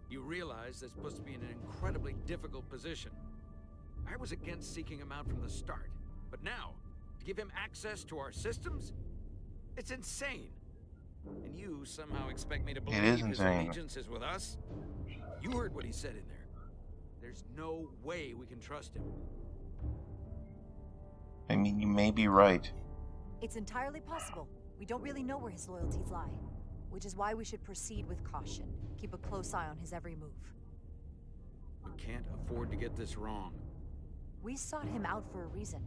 You realize this puts me in an incredibly difficult position. I was against seeking him out from the start, but now, to give him access to our systems? It's insane. And you somehow expect me to believe his insane. allegiance is with us? You heard what he said in there. There's no way we can trust him. I mean, you may be right. It's entirely possible. We don't really know where his loyalties lie, which is why we should proceed with caution. Keep a close eye on his every move. We can't afford to get this wrong. We sought him out for a reason.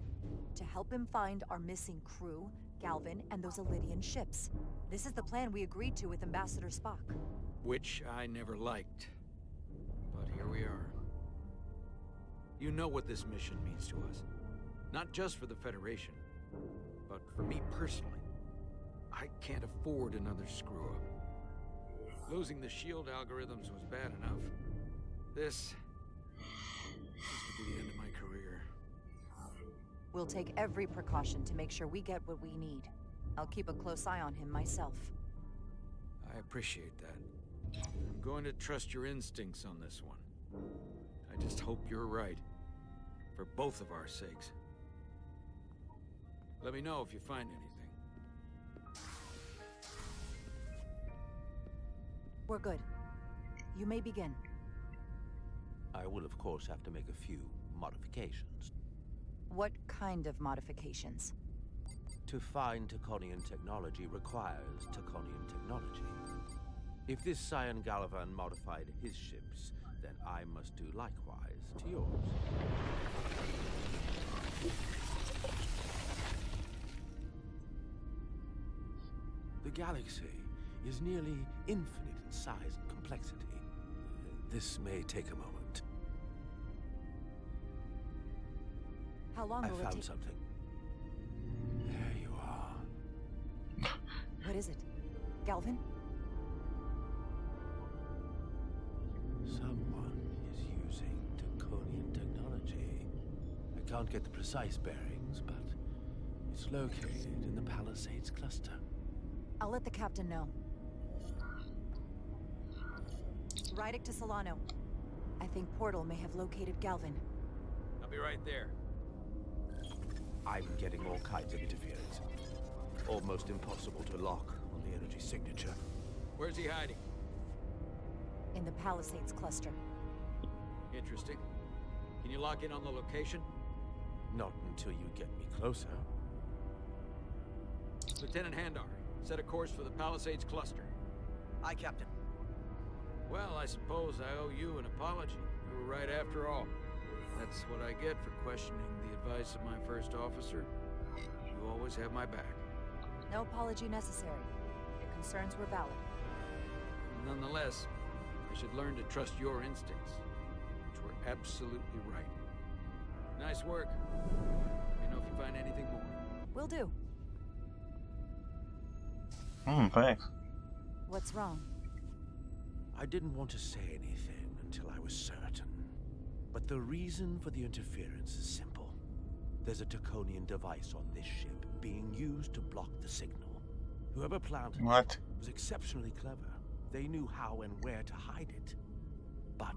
To help him find our missing crew, Galvin, and those Elydian ships. This is the plan we agreed to with Ambassador Spock. Which I never liked. But here we are. You know what this mission means to us. Not just for the Federation, but for me personally. I can't afford another screw-up. Losing the shield algorithms was bad enough. This could be the end of my career. We'll take every precaution to make sure we get what we need. I'll keep a close eye on him myself. I appreciate that. I'm going to trust your instincts on this one. I just hope you're right. For both of our sakes. Let me know if you find anything. We're good. You may begin. I will, of course, have to make a few modifications. What kind of modifications? To find Taconian technology requires Taconian technology. If this Cyan Galvan modified his ships, then I must do likewise to yours. The galaxy is nearly infinite in size and complexity. This may take a moment. How long will it take? I found something. There you are. What is it? Galvin? Someone is using Taconian technology. I can't get the precise bearings, but it's located in the Palisades cluster. I'll let the captain know. Rydick to Solano. I think Portal may have located Galvin. I'll be right there. I'm getting all kinds of interference. Almost impossible to lock on the energy signature. Where's he hiding? In the Palisades cluster. Interesting. Can you lock in on the location? Not until you get me closer. Lieutenant Handar, set a course for the Palisades cluster. Aye, Captain. Well, I suppose I owe you an apology. You were right after all. That's what I get for questioning the advice of my first officer. You always have my back. No apology necessary. Your concerns were valid. Nonetheless, I should learn to trust your instincts, which were absolutely right. Nice work. Let me know if you find anything more. Will do. Thanks. What's wrong? I didn't want to say anything until I was certain. But the reason for the interference is simple. There's a Taconian device on this ship being used to block the signal. Whoever planted it was exceptionally clever. They knew how and where to hide it. But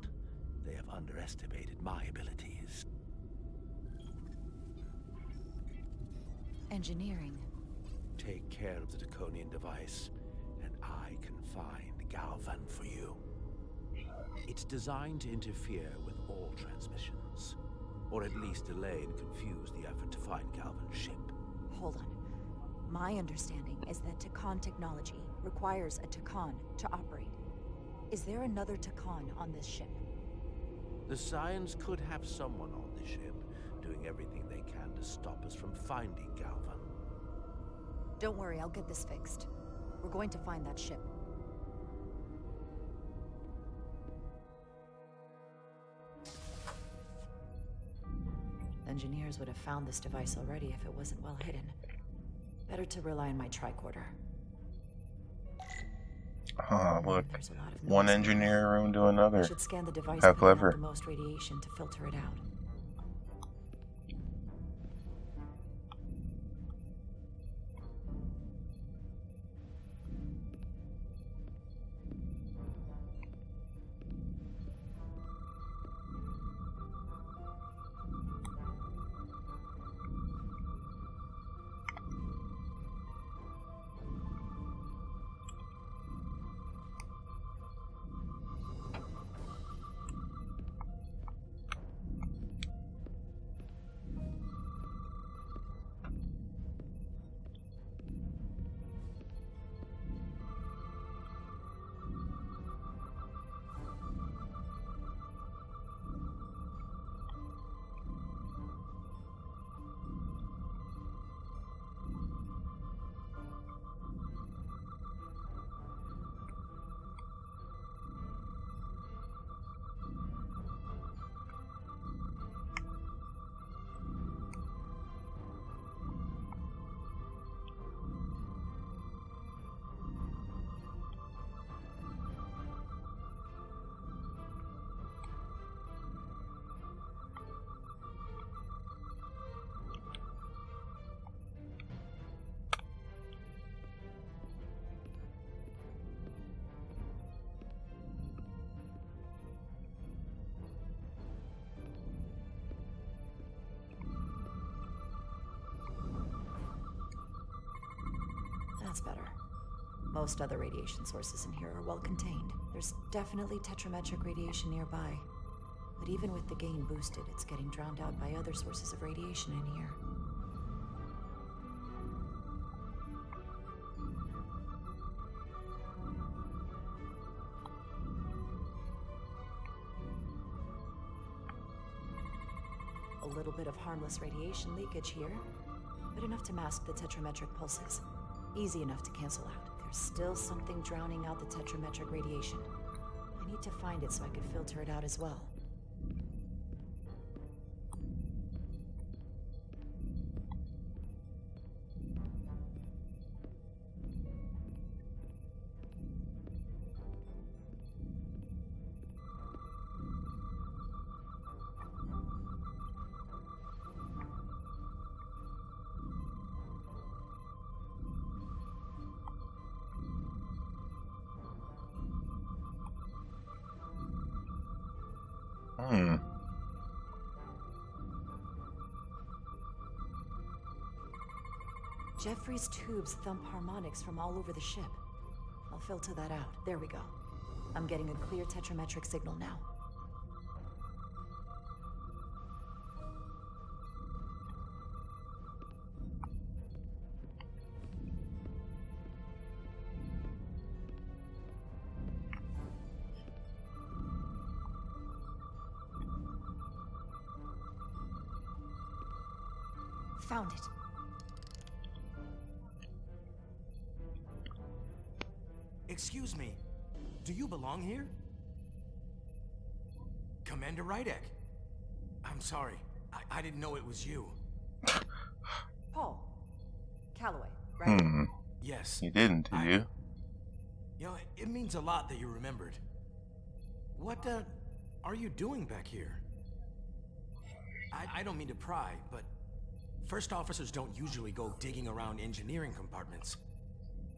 they have underestimated my abilities. Engineering. Take care of the Taconian device, and I can find Galvan for you. It's designed to interfere with all transmissions, or at least delay and confuse the effort to find Galvan's ship. Hold on. My understanding is that Takan technology requires a Takan to operate. Is there another Takan on this ship? The Scions could have someone on the ship, doing everything they can to stop us from finding Galvan. Don't worry, I'll get this fixed. We're going to find that ship. Engineers would have found this device already if it wasn't well hidden. Better to rely on my tricorder. Look. There's a lot of One noise. engineer room to another. I should scan the device How putting out clever. the most radiation to filter it out. That's better. Most other radiation sources in here are well contained. There's definitely tetrametric radiation nearby. But even with the gain boosted, it's getting drowned out by other sources of radiation in here. A little bit of harmless radiation leakage here, but enough to mask the tetrametric pulses. Easy enough to cancel out. There's still something drowning out the tetrametric radiation. I need to find it so I can filter it out as well. Hmm. Jeffrey's tubes thump harmonics from all over the ship. I'll filter that out. There we go. I'm getting a clear tetrametric signal now. Found it. Excuse me, do you belong here? Commander Rydek. I'm sorry, I didn't know it was you. Paul. Calloway, right? Hmm. Yes. You didn't, did you? You know, it means a lot that you remembered. What, are you doing back here? I don't mean to pry, but first officers don't usually go digging around engineering compartments.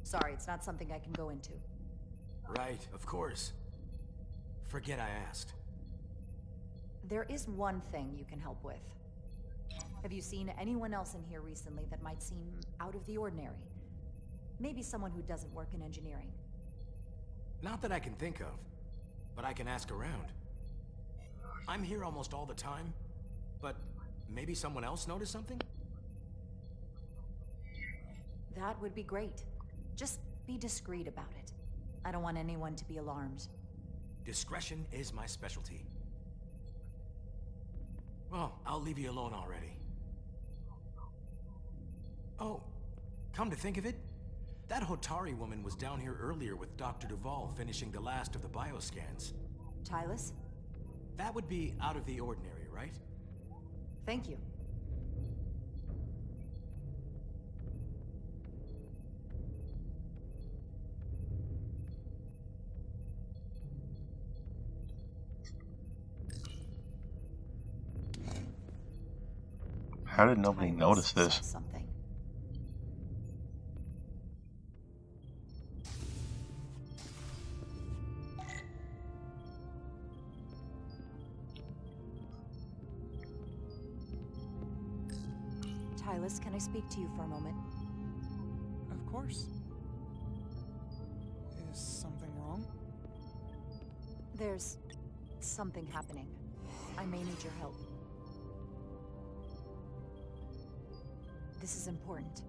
Sorry, it's not something I can go into. Right, of course. Forget I asked. There is one thing you can help with. Have you seen anyone else in here recently that might seem out of the ordinary? Maybe someone who doesn't work in engineering. Not that I can think of, but I can ask around. I'm here almost all the time, but maybe someone else noticed something? That would be great. Just be discreet about it. I don't want anyone to be alarmed. Discretion is my specialty. Well, I'll leave you alone already. Oh, come to think of it, that Hotari woman was down here earlier with Dr. Duvall finishing the last of the bioscans. Tylus? That would be out of the ordinary, right? Thank you. How did nobody Tylus notice saw this? something. Tylus, can I speak to you for a moment? Of course. Is something wrong? There's something happening. I may need your help. This is important.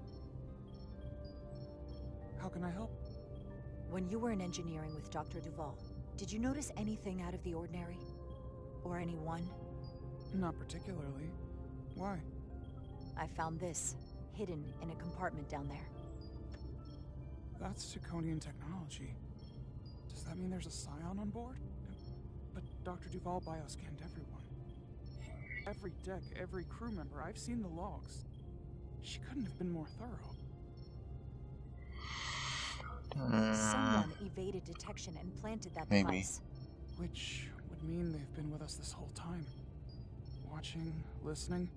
How can I help? When you were in engineering with Dr. Duvall, did you notice anything out of the ordinary? Or anyone? Not particularly. Why? I found this, hidden in a compartment down there. That's Draconian technology. Does that mean there's a scion on board? But Dr. Duvall bioscanned everyone. Every deck, every crew member. I've seen the logs. She couldn't have been more thorough. Someone evaded detection and planted that Maybe. device. Which would mean they've been with us this whole time. Watching, listening.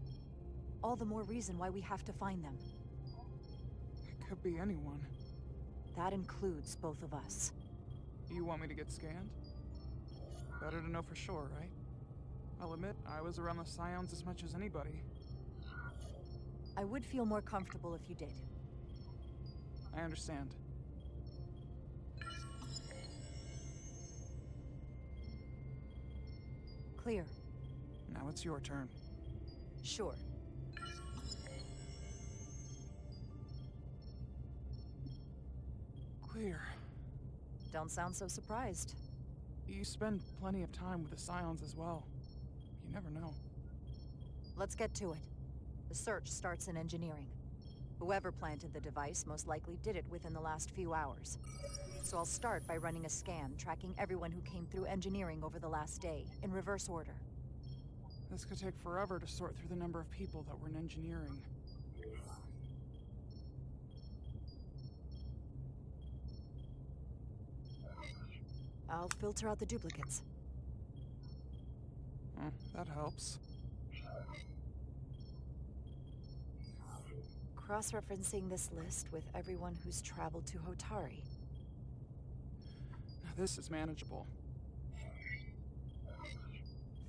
All the more reason why we have to find them. It could be anyone. That includes both of us. You want me to get scanned? Better to know for sure, right? I'll admit, I was around the Scions as much as anybody. I would feel more comfortable if you did. I understand. Clear. Now it's your turn. Sure. Clear. Don't sound so surprised. You spend plenty of time with the Scions as well. You never know. Let's get to it. The search starts in engineering. Whoever planted the device most likely did it within the last few hours. So I'll start by running a scan, tracking everyone who came through engineering over the last day, in reverse order. This could take forever to sort through the number of people that were in engineering. I'll filter out the duplicates. That helps. Cross-referencing this list with everyone who's traveled to Hotari. Now this is manageable.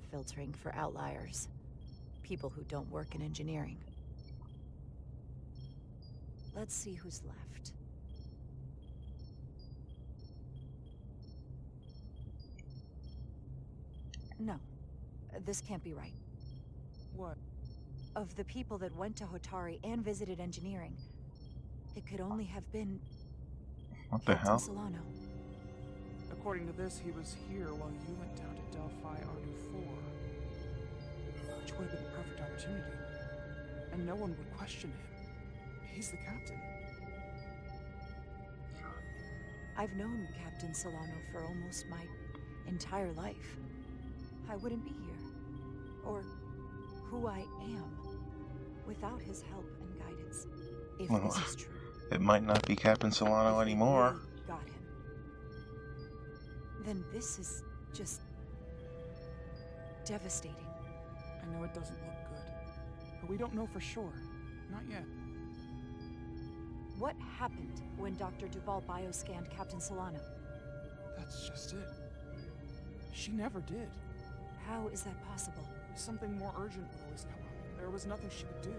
Filtering for outliers. People who don't work in engineering. Let's see who's left. No. This can't be right. What? Of the people that went to Hotari and visited engineering, it could only have been What the Captain hell? Solano. According to this, he was here while you went down to Delphi Ardu 4. Which would have been the perfect opportunity. And no one would question him. He's the captain. I've known Captain Solano for almost my entire life. I wouldn't be here, or who I am, without his help and guidance. If Well, this is true. It might not be Captain Solano If they anymore. really got him. Then this is just devastating. I know it doesn't look good, but we don't know for sure. Not yet. What happened when Dr. Duval bioscanned Captain Solano? That's just it. She never did. How is that possible? Something more urgent would always come up. There was nothing she could do.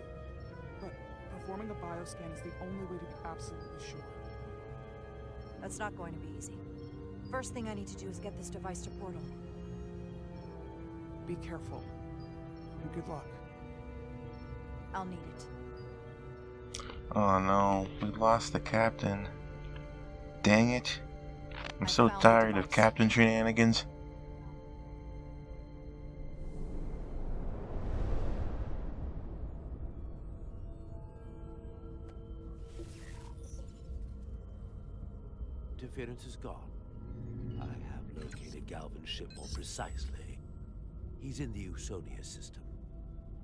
But performing a bioscan is the only way to be absolutely sure. That's not going to be easy. First thing I need to do is get this device to Portal. Be careful. And good luck. I'll need it. Oh no, we lost the captain. Dang it. I'm I so found the tired of device. captain shenanigans. Interference is gone. I have located Galvin's ship more precisely. He's in the u.s.s system.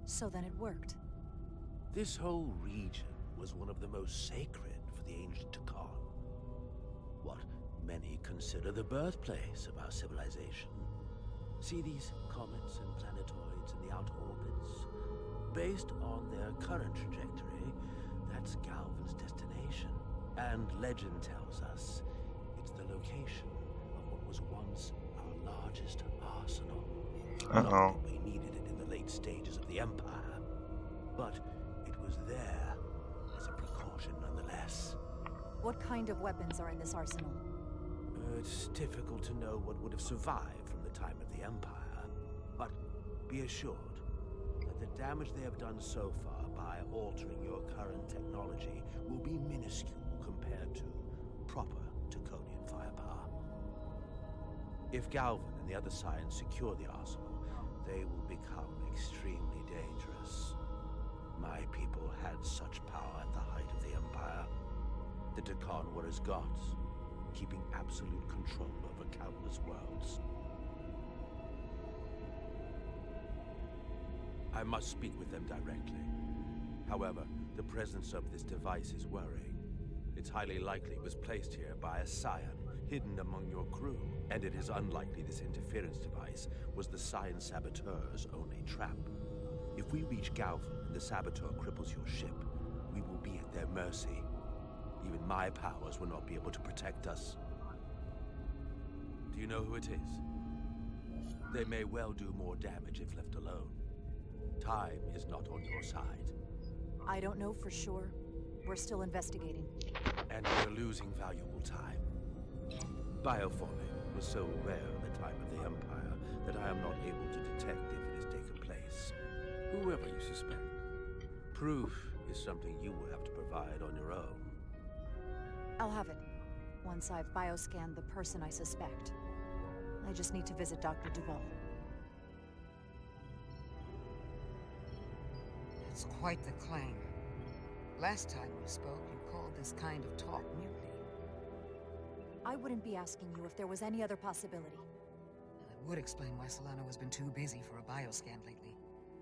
So then it worked. This whole region was one of the most sacred for the ancient Picard. What many consider the birthplace of our civilization. See these comets and planetoids in the outer orbits? Based on their current trajectory, that's Galvin's destination. And legend tells us it's the location of what was once our largest arsenal. Not that we needed it in the late stages of the Empire, but it was there as a precaution nonetheless. What kind of weapons are in this arsenal? It's difficult to know what would have survived from the time of the Empire, but be assured that the damage they have done so far by altering your current technology will be minuscule compared to proper Taconian firepower. If Galvin and the other Scions secure the arsenal, they will become extremely dangerous. My people had such power at the height of the Empire. The Dakan were as gods, keeping absolute control over countless worlds. I must speak with them directly. However, the presence of this device is worrying. It's highly likely it was placed here by a Scion, hidden among your crew. And it is unlikely this interference device was the Scion Saboteur's only trap. If we reach Galvin and the Saboteur cripples your ship, we will be at their mercy. Even my powers will not be able to protect us. Do you know who it is? They may well do more damage if left alone. Time is not on your side. I don't know for sure. We're still investigating. And we're losing valuable time. Bioforming was so rare at the time of the Empire that I am not able to detect if it has taken place. Whoever you suspect, proof is something you will have to provide on your own. I'll have it. Once I've bioscanned the person I suspect. I just need to visit Dr. Duvall. That's quite the claim. Last time we spoke, you called this kind of talk mutiny. I wouldn't be asking you if there was any other possibility. That would explain why Solano has been too busy for a bioscan lately.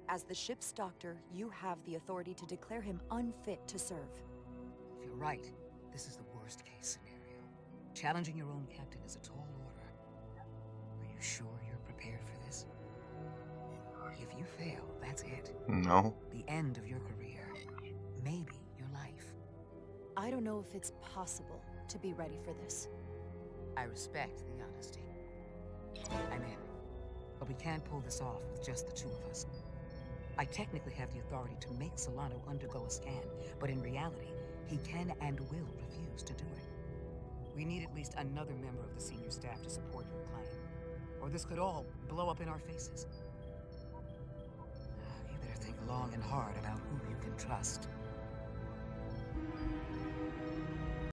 As the ship's doctor, you have the authority to declare him unfit to serve. If you're right, this is the worst case scenario. Challenging your own captain is a tall order. Are you sure you're prepared for this? If you fail, that's it. No. The end of your career. Maybe your life. I don't know if it's possible to be ready for this. I respect the honesty. I'm in. But we can't pull this off with just the two of us. I technically have the authority to make Solano undergo a scan, but in reality, he can and will refuse to do it. We need at least another member of the senior staff to support your claim, or this could all blow up in our faces. You better think long and hard about who you can trust.